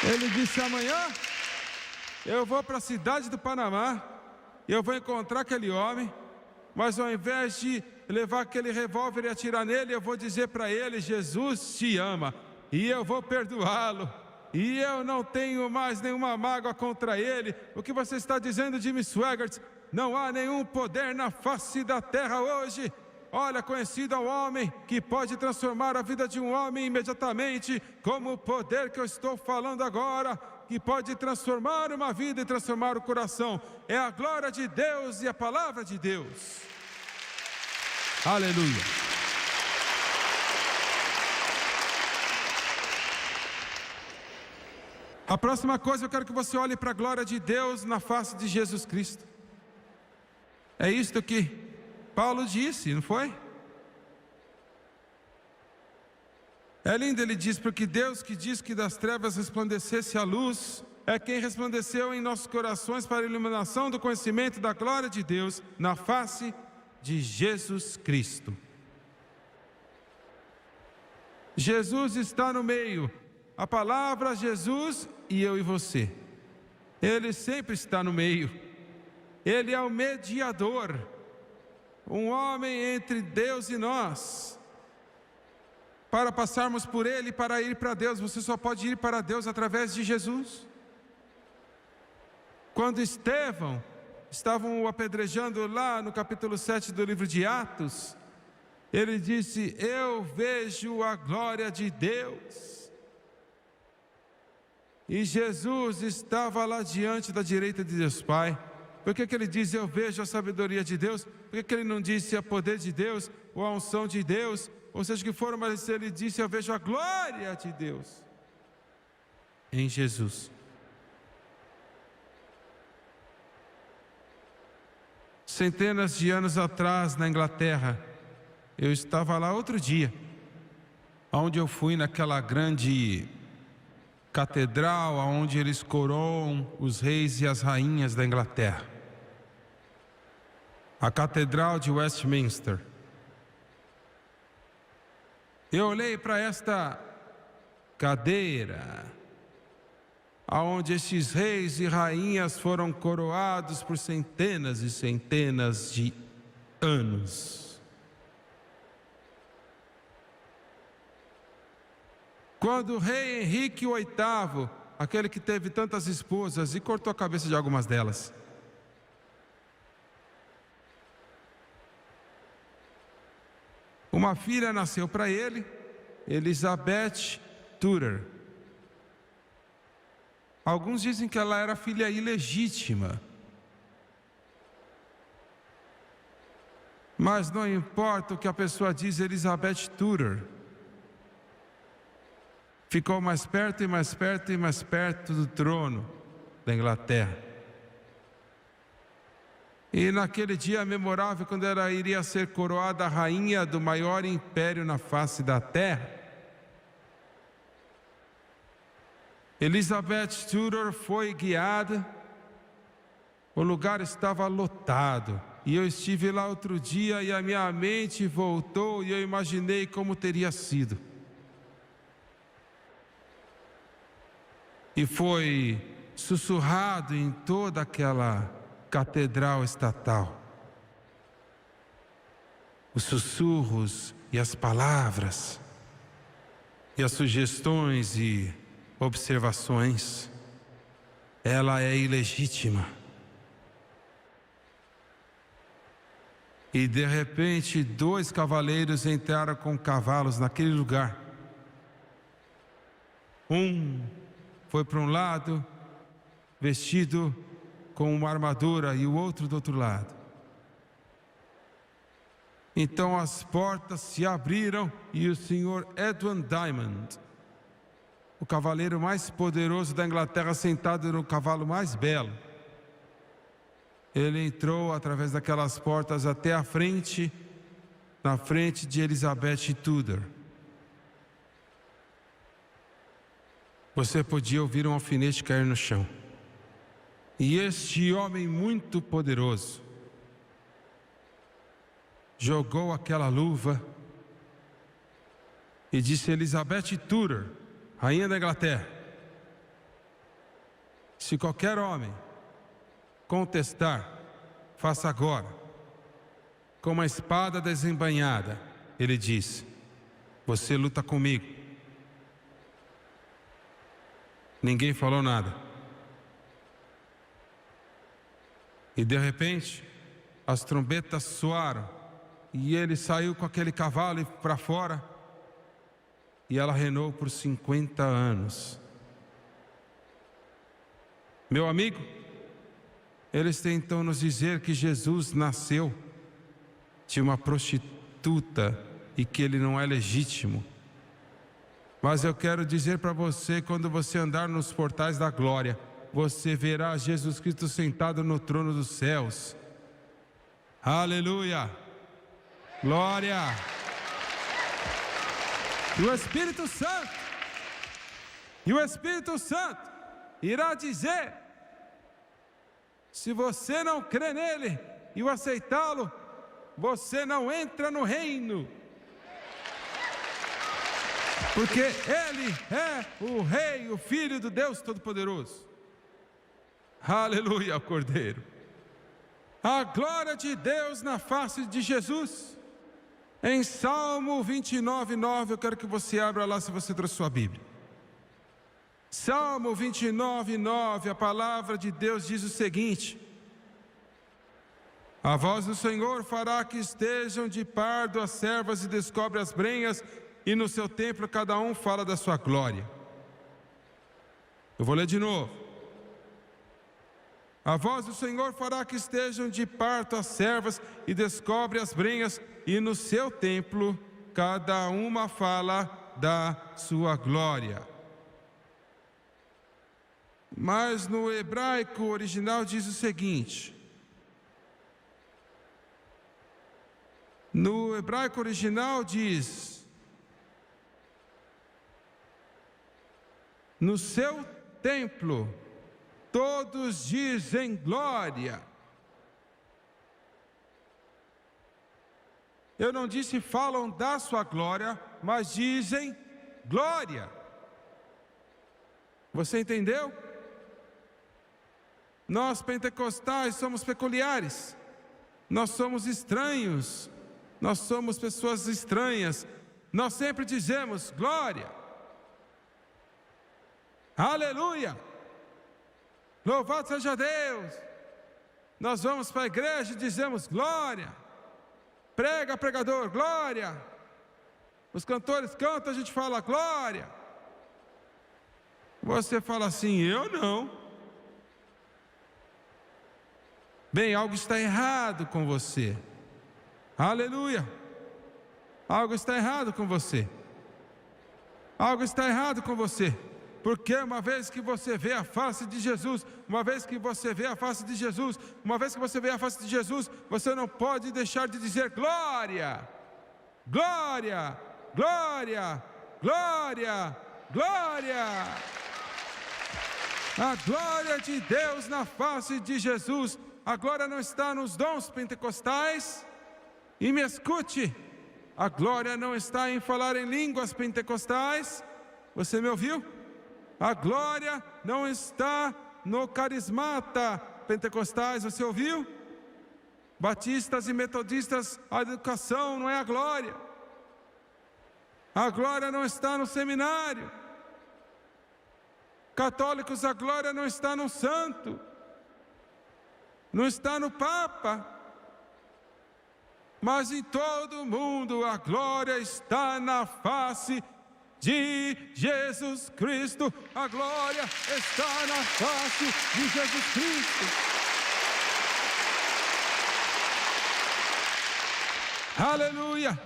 Ele disse, amanhã eu vou para a cidade do Panamá, eu vou encontrar aquele homem, mas ao invés de levar aquele revólver e atirar nele, eu vou dizer para ele, Jesus te ama, e eu vou perdoá-lo, e eu não tenho mais nenhuma mágoa contra ele. O que você está dizendo, Jimmy Swaggart? Não há nenhum poder na face da terra hoje. Olha, conhecido ao homem que pode transformar a vida de um homem imediatamente, como o poder que eu estou falando agora. que pode transformar uma vida e transformar o coração. É a glória de Deus e a palavra de Deus. Aleluia. A próxima coisa, eu quero que você olhe para a glória de Deus na face de Jesus Cristo. É isto que Paulo disse, não foi? É lindo, ele diz, porque Deus que diz que das trevas resplandecesse a luz, é quem resplandeceu em nossos corações para a iluminação do conhecimento da glória de Deus na face de Jesus Cristo. Jesus está no meio, a palavra Jesus e eu e você. Ele sempre está no meio. Ele é o mediador, um homem entre Deus e nós. Para passarmos por Ele, para ir para Deus, você só pode ir para Deus através de Jesus. Quando Estevão estavam o apedrejando lá no capítulo 7 do livro de Atos, ele disse: eu vejo a glória de Deus. E Jesus estava lá diante da direita de Deus Pai. Por que ele diz: eu vejo a sabedoria de Deus? Por que ele não disse: a poder de Deus, ou a unção de Deus, ou seja que for, mas ele disse: eu vejo a glória de Deus em Jesus. Centenas de anos atrás, na Inglaterra, eu estava lá outro dia, onde eu fui naquela grande catedral, onde eles coroam os reis e as rainhas da Inglaterra. A Catedral de Westminster. Eu olhei para esta cadeira, aonde estes reis e rainhas foram coroados por centenas e centenas de anos. Quando o rei Henrique VIII, aquele que teve tantas esposas e cortou a cabeça de algumas delas, uma filha nasceu para ele, Elizabeth Tudor. Alguns dizem que ela era filha ilegítima. Mas não importa o que a pessoa diz, Elizabeth Tudor ficou mais perto e mais perto e mais perto do trono da Inglaterra. E naquele dia memorável, quando ela iria ser coroada a rainha do maior império na face da terra, Elizabeth Tudor foi guiada. O lugar estava lotado. E eu estive lá outro dia e a minha mente voltou e eu imaginei como teria sido. E foi sussurrado em toda aquela catedral estatal. Os sussurros e as palavras e as sugestões e observações. Ela é ilegítima. E de repente 2 cavaleiros entraram com cavalos naquele lugar. Um foi para um lado, vestido com uma armadura, e o outro do outro lado. Então as portas se abriram e o senhor Edwin Diamond, o cavaleiro mais poderoso da Inglaterra, sentado no cavalo mais belo, ele entrou através daquelas portas até a frente, na frente de Elizabeth Tudor. Você podia ouvir um alfinete cair no chão. E este homem muito poderoso jogou aquela luva e disse: Elizabeth Tudor, rainha da Inglaterra, se qualquer homem contestar, faça agora. Com uma espada desembainhada, ele disse: você luta comigo. Ninguém falou nada. E de repente, as trombetas soaram, e ele saiu com aquele cavalo para fora, e ela reinou por 50 anos. Meu amigo, eles tentam nos dizer que Jesus nasceu de uma prostituta e que ele não é legítimo. Mas eu quero dizer para você, quando você andar nos portais da glória, você verá Jesus Cristo sentado no trono dos céus. Aleluia! Glória! E o Espírito Santo irá dizer: se você não crê nele e o aceitá-lo, você não entra no reino. Porque ele é o Rei, o Filho do Deus Todo-Poderoso. Aleluia, Cordeiro. A glória de Deus na face de Jesus. Em Salmo 29:9, eu quero que você abra lá, se você trouxe sua Bíblia. Salmo 29:9, a palavra de Deus diz o seguinte: a voz do Senhor fará que estejam de pardo as servas e descobre as brenhas, e no seu templo cada um fala da sua glória. Eu vou ler de novo. A voz do Senhor fará que estejam de parto as servas e descobre as brenhas, e no seu templo cada uma fala da sua glória. Mas no hebraico original diz o seguinte: no hebraico original diz: no seu templo todos dizem glória. Eu não disse falam da sua glória, mas dizem glória. Você entendeu? Nós pentecostais somos peculiares. Nós somos estranhos. Nós somos pessoas estranhas. Nós sempre dizemos glória. Aleluia. Louvado seja Deus. Nós vamos para a igreja e dizemos glória. Prega, pregador, glória. Os cantores cantam, a gente fala glória. Você fala assim: eu não. Bem, algo está errado com você. Aleluia. Algo está errado com você. Algo está errado com você. Porque uma vez que você vê a face de Jesus, uma vez que você vê a face de Jesus, uma vez que você vê a face de Jesus, você não pode deixar de dizer glória, glória, glória, glória, glória. A glória de Deus na face de Jesus. A glória não está nos dons pentecostais. E me escute, a glória não está em falar em línguas pentecostais. Você me ouviu? A glória não está no carismata pentecostais, você ouviu? Batistas e metodistas, a educação não é a glória. A glória não está no seminário. Católicos, a glória não está no santo. Não está no Papa. Mas em todo o mundo a glória está na face de Jesus Cristo. A glória está na face de Jesus Cristo. Aleluia,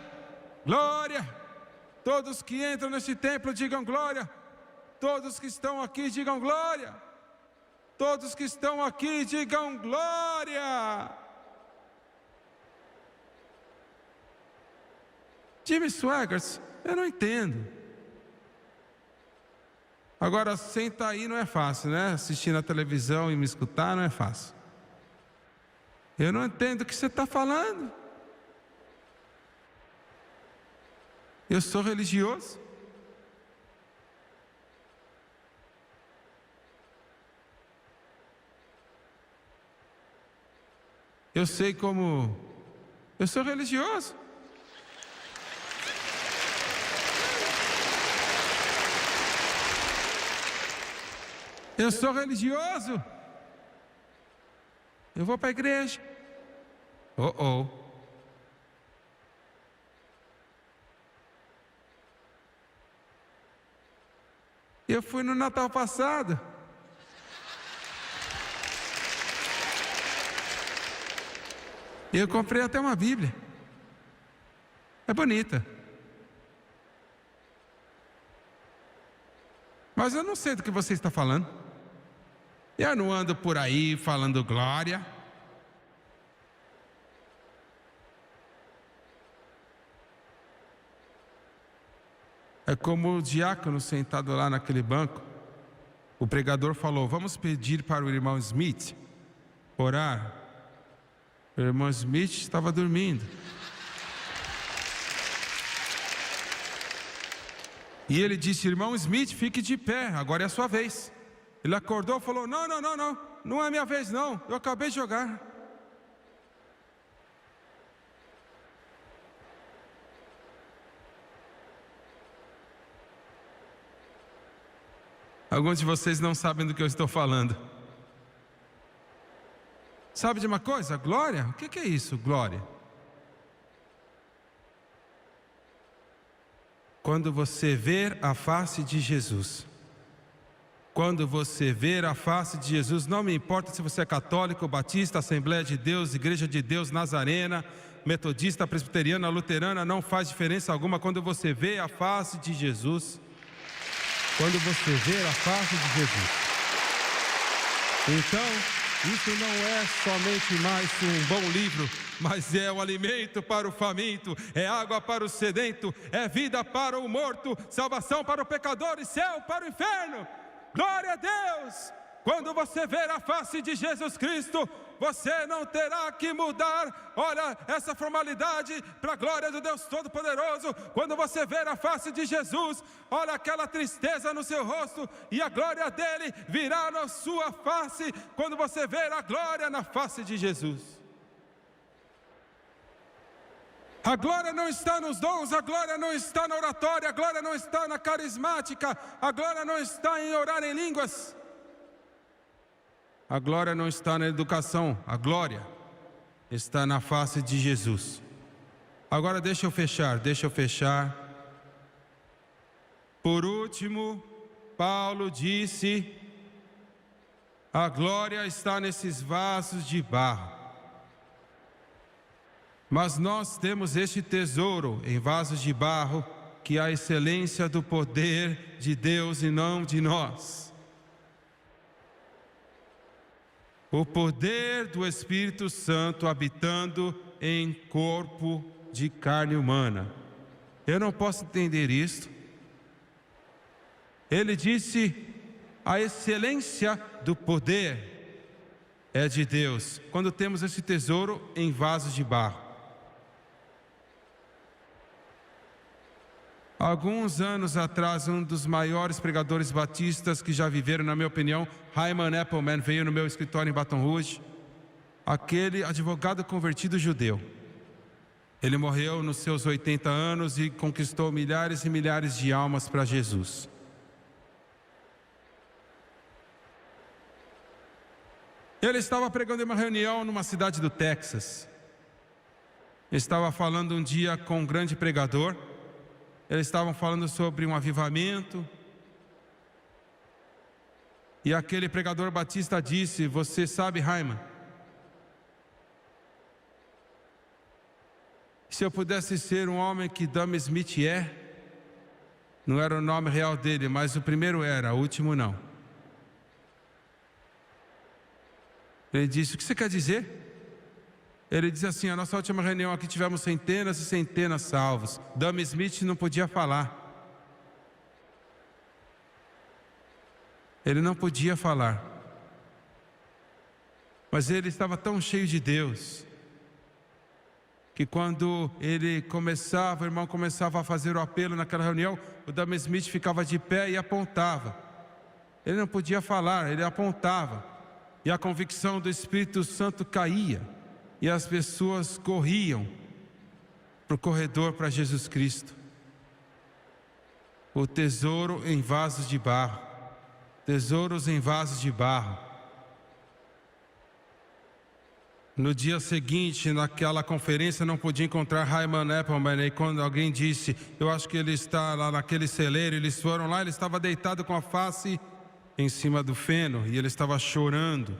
glória. Todos que entram nesse templo digam glória. Todos que estão aqui digam glória. Todos que estão aqui digam glória. Jimmy Swaggart, eu não entendo. Agora, sentar aí não é fácil, né? Assistir na televisão e me escutar não é fácil. Eu não entendo o que você está falando. Eu sou religioso. Eu sei como... Eu sou religioso. Eu sou religioso. Eu vou para a igreja. Eu fui no Natal passado. E eu comprei até uma Bíblia. É bonita. Mas eu não sei do que você está falando. Eu não ando por aí falando glória. É como o diácono sentado lá naquele banco. O pregador falou: vamos pedir para o irmão Smith orar. O irmão Smith estava dormindo. E ele disse: irmão Smith, fique de pé, agora é a sua vez. Ele acordou e falou: não é minha vez não, eu acabei de jogar. Alguns de vocês não sabem do que eu estou falando. Sabe de uma coisa? Glória? O que é isso, glória? Quando você ver a face de Jesus. Quando você ver a face de Jesus, não me importa se você é católico, batista, Assembleia de Deus, Igreja de Deus, Nazarena, metodista, presbiteriana, luterana, não faz diferença alguma. Quando você vê a face de Jesus, quando você ver a face de Jesus. Então, isso não é somente mais um bom livro, mas é o alimento para o faminto, é água para o sedento, é vida para o morto, salvação para o pecador e céu para o inferno. Glória a Deus! Quando você ver a face de Jesus Cristo, você não terá que mudar, olha, essa formalidade para a glória do Deus Todo-Poderoso. Quando você ver a face de Jesus, olha aquela tristeza no seu rosto e a glória dele virá na sua face. Quando você ver a glória na face de Jesus. A glória não está nos dons, a glória não está na oratória, a glória não está na carismática, a glória não está em orar em línguas. A glória não está na educação, a glória está na face de Jesus. Agora deixa eu fechar. Por último, Paulo disse: a glória está nesses vasos de barro. Mas nós temos este tesouro em vasos de barro, que é a excelência do poder de Deus e não de nós. O poder do Espírito Santo habitando em corpo de carne humana. Eu não posso entender isto. Ele disse: a excelência do poder é de Deus, quando temos esse tesouro em vasos de barro. Alguns anos atrás, um dos maiores pregadores batistas que já viveram, na minha opinião, Hyman Appleman, veio no meu escritório em Baton Rouge. Aquele advogado convertido judeu. Ele morreu nos seus 80 anos e conquistou milhares e milhares de almas para Jesus. Ele estava pregando em uma reunião numa cidade do Texas. Estava falando um dia com um grande pregador. Eles estavam falando sobre um avivamento. E aquele pregador batista disse: você sabe, Hyman, se eu pudesse ser um homem que Adam Smith é, não era o nome real dele, mas o primeiro era, o último não. Ele disse: o que você quer dizer? Ele diz assim: a nossa última reunião aqui tivemos centenas e centenas salvos. Adam Smith não podia falar. Ele não podia falar. Mas ele estava tão cheio de Deus, que quando ele começava, o irmão começava a fazer o apelo naquela reunião, o Adam Smith ficava de pé e apontava. Ele não podia falar, ele apontava. E a convicção do Espírito Santo caía. E as pessoas corriam para o corredor para Jesus Cristo. O tesouro em vasos de barro. Tesouros em vasos de barro. No dia seguinte, naquela conferência, não podia encontrar Hyman Appleman. E quando alguém disse: eu acho que ele está lá naquele celeiro, eles foram lá, ele estava deitado com a face em cima do feno. E ele estava chorando,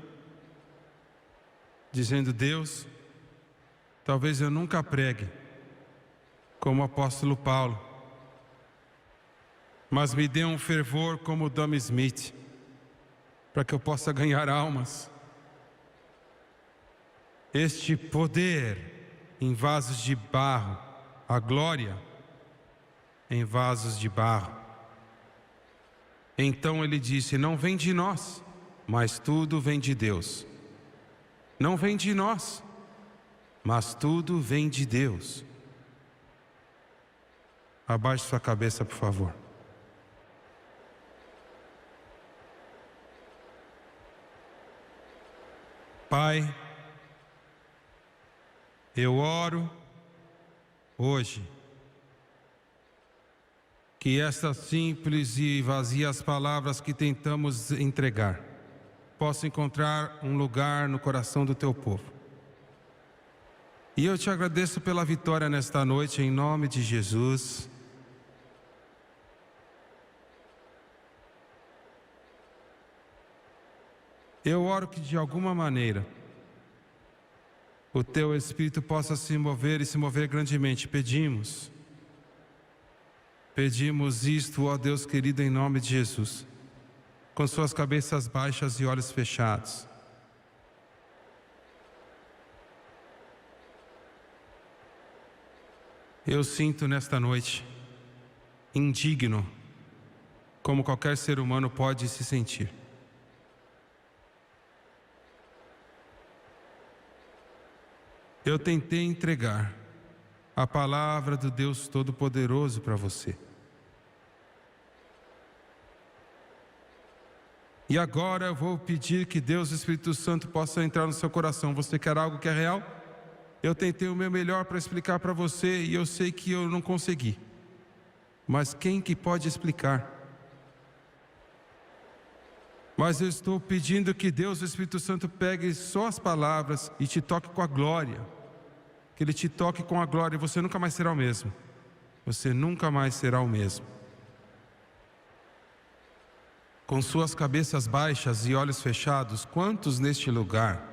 dizendo: Deus, Talvez eu nunca pregue como o apóstolo Paulo, mas me dê um fervor como o Dom Smith, para que eu possa ganhar almas. Este poder em vasos de barro, a glória em vasos de barro. Então ele disse: não vem de nós, mas tudo vem de Deus. Não vem de nós, mas tudo vem de Deus. Abaixe sua cabeça, por favor. Pai, eu oro hoje que essas simples e vazias palavras que tentamos entregar possam encontrar um lugar no coração do teu povo. E eu te agradeço pela vitória nesta noite, em nome de Jesus. Eu oro que de alguma maneira o teu Espírito possa se mover e se mover grandemente. Pedimos isto, ó Deus querido, em nome de Jesus, com suas cabeças baixas e olhos fechados. Eu sinto nesta noite indigno, como qualquer ser humano pode se sentir. Eu tentei entregar a palavra do Deus Todo-Poderoso para você. E agora eu vou pedir que Deus, Espírito Santo, possa entrar no seu coração. Você quer algo que é real? Eu tentei o meu melhor para explicar para você e eu sei que eu não consegui. Mas quem que pode explicar? Mas eu estou pedindo que Deus, o Espírito Santo, pegue só as palavras e te toque com a glória. Que Ele te toque com a glória e você nunca mais será o mesmo. Você nunca mais será o mesmo. Com suas cabeças baixas e olhos fechados, quantos neste lugar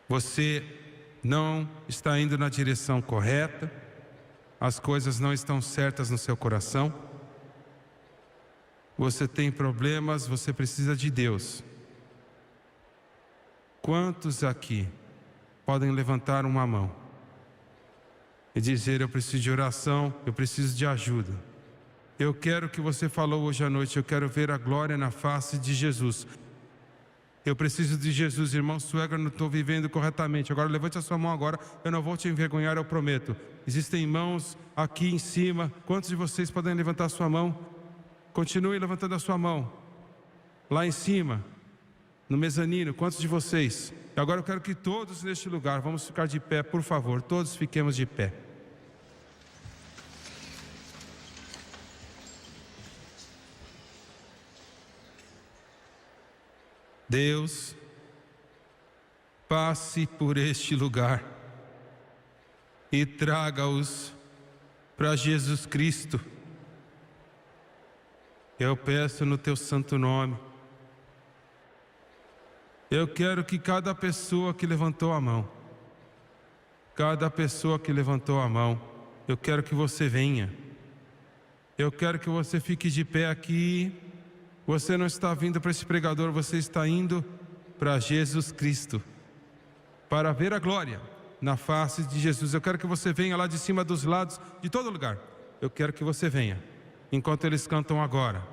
você não está indo na direção correta, as coisas não estão certas no seu coração, você tem problemas, você precisa de Deus. Quantos aqui podem levantar uma mão e dizer: eu preciso de oração, eu preciso de ajuda? Eu quero o que você falou hoje à noite, eu quero ver a glória na face de Jesus. Eu preciso de Jesus, irmão Suegra, não estou vivendo corretamente. Agora levante a sua mão agora, eu não vou te envergonhar, eu prometo. Existem mãos aqui em cima. Quantos de vocês podem levantar a sua mão? Continue levantando a sua mão. Lá em cima, no mezanino, quantos de vocês? Agora eu quero que todos neste lugar, vamos ficar de pé, por favor, todos fiquemos de pé. Deus, passe por este lugar e traga-os para Jesus Cristo. Eu peço no teu santo nome. Eu quero que cada pessoa que levantou a mão, eu quero que você venha. Eu quero que você fique de pé aqui. Você não está vindo para esse pregador, você está indo para Jesus Cristo, para ver a glória na face de Jesus. Eu quero que você venha lá de cima, dos lados, de todo lugar. Eu quero que você venha, enquanto eles cantam agora.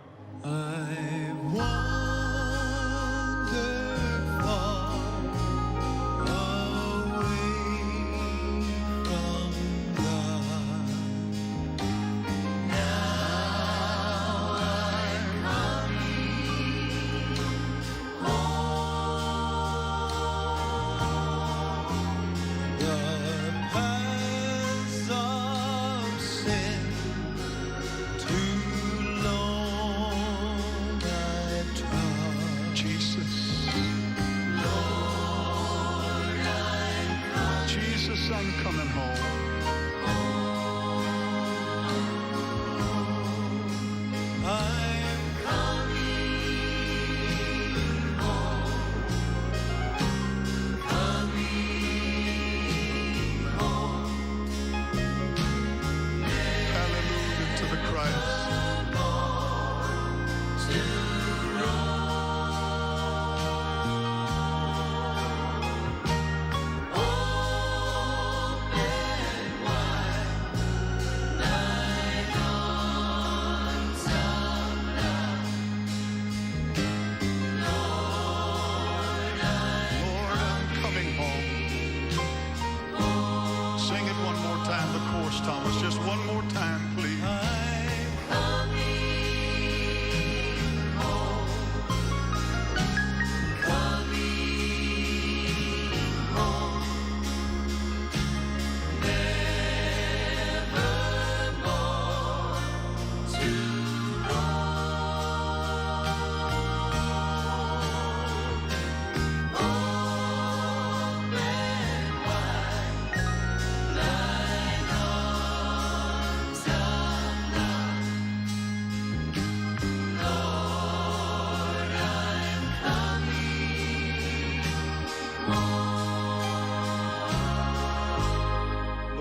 Too long I tried.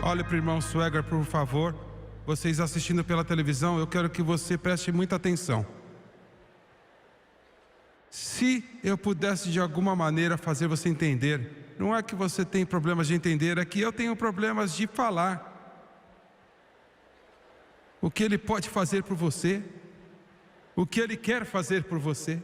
Olhe para o irmão Swagger, por favor. Vocês assistindo pela televisão, eu quero que você preste muita atenção. Se eu pudesse de alguma maneira fazer você entender, não é que você tem problemas de entender, é que eu tenho problemas de falar. O que Ele pode fazer por você, o que Ele quer fazer por você.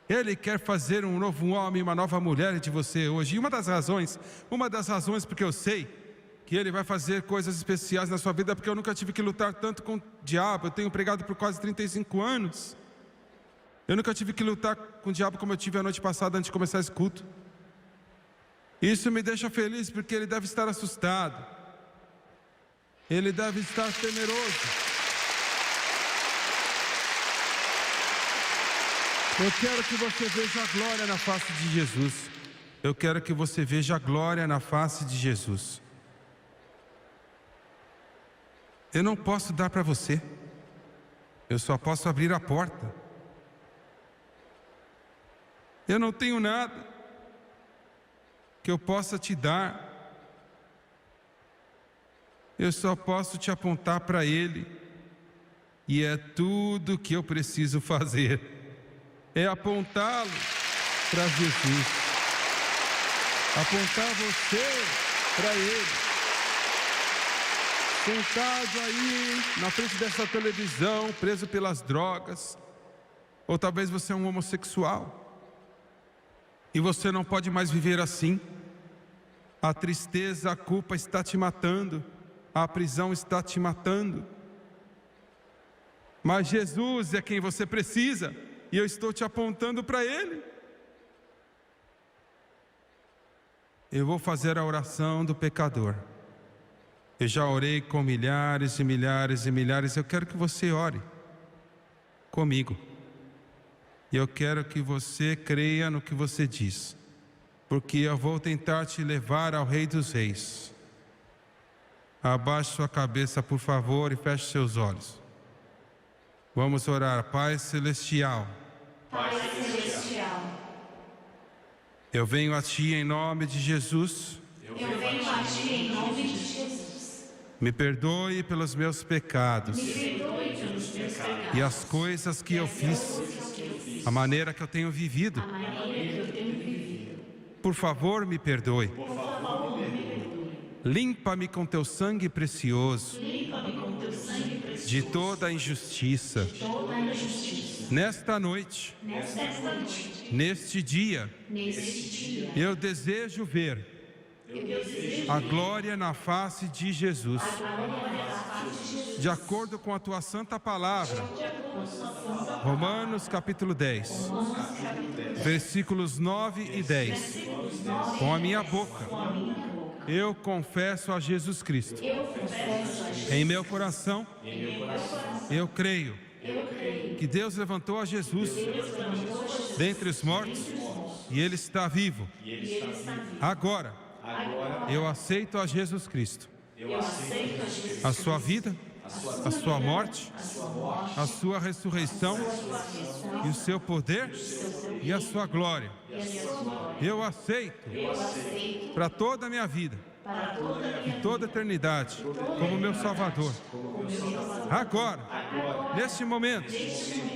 Ele quer fazer um novo homem, uma nova mulher de você hoje. E uma das razões porque eu sei que Ele vai fazer coisas especiais na sua vida, porque eu nunca tive que lutar tanto com o diabo. Eu tenho pregado por quase 35 anos. Eu nunca tive que lutar com o diabo como eu tive a noite passada antes de começar esse culto. Isso me deixa feliz, porque ele deve estar assustado. Ele deve estar temeroso. Eu quero que você veja a glória na face de Jesus. Eu quero que você veja a glória na face de Jesus. Eu não posso dar para você. Eu só posso abrir a porta. Eu não tenho nada que eu possa te dar. Eu só posso te apontar para Ele. E é tudo que eu preciso fazer. É apontá-lo para Jesus. Apontar você para Ele. Sentado aí na frente dessa televisão, preso pelas drogas. Ou talvez você é um homossexual. E você não pode mais viver assim. A tristeza, a culpa está te matando. A prisão está te matando. Mas Jesus é quem você precisa. E eu estou te apontando para Ele. Eu vou fazer a oração do pecador. Eu já orei com milhares e milhares e milhares. Eu quero que você ore comigo. E eu quero que você creia no que você diz, porque eu vou tentar te levar ao Rei dos Reis. Abaixe sua cabeça, por favor, e feche seus olhos. Vamos orar. Pai Celestial. Pai Celestial. Eu venho a Ti em nome de Jesus. Eu venho a Ti em nome de Jesus. Me perdoe pelos meus pecados. Me perdoe pelos meus pecados. E as coisas que eu fiz. A maneira que eu tenho vivido. Por favor, me perdoe. Limpa-me com Teu sangue precioso. De toda a injustiça. Nesta noite. Neste dia. Eu desejo ver a glória na face de Jesus. De acordo com a Tua santa palavra. Romanos capítulo 10, versículos 9 e 10. Com a minha boca, eu confesso a Jesus Cristo. Em meu coração, eu creio que Deus levantou a Jesus dentre os mortos e Ele está vivo. Agora, eu aceito a Jesus Cristo. A sua vida, a sua morte, a sua ressurreição e o seu poder e a sua glória. Eu aceito para toda a minha vida e toda a eternidade como meu Salvador. Agora, neste momento,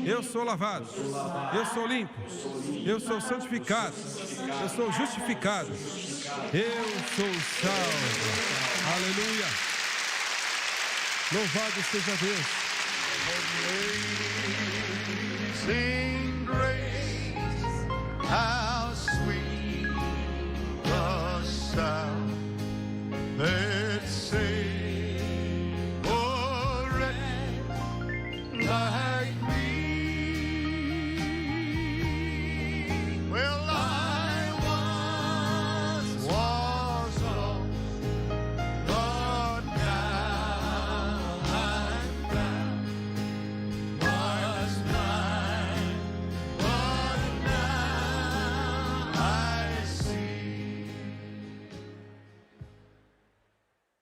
eu sou lavado, eu sou limpo, eu sou santificado, eu sou justificado, eu sou salvo. Aleluia! Louvado seja Deus. Amazing grace, how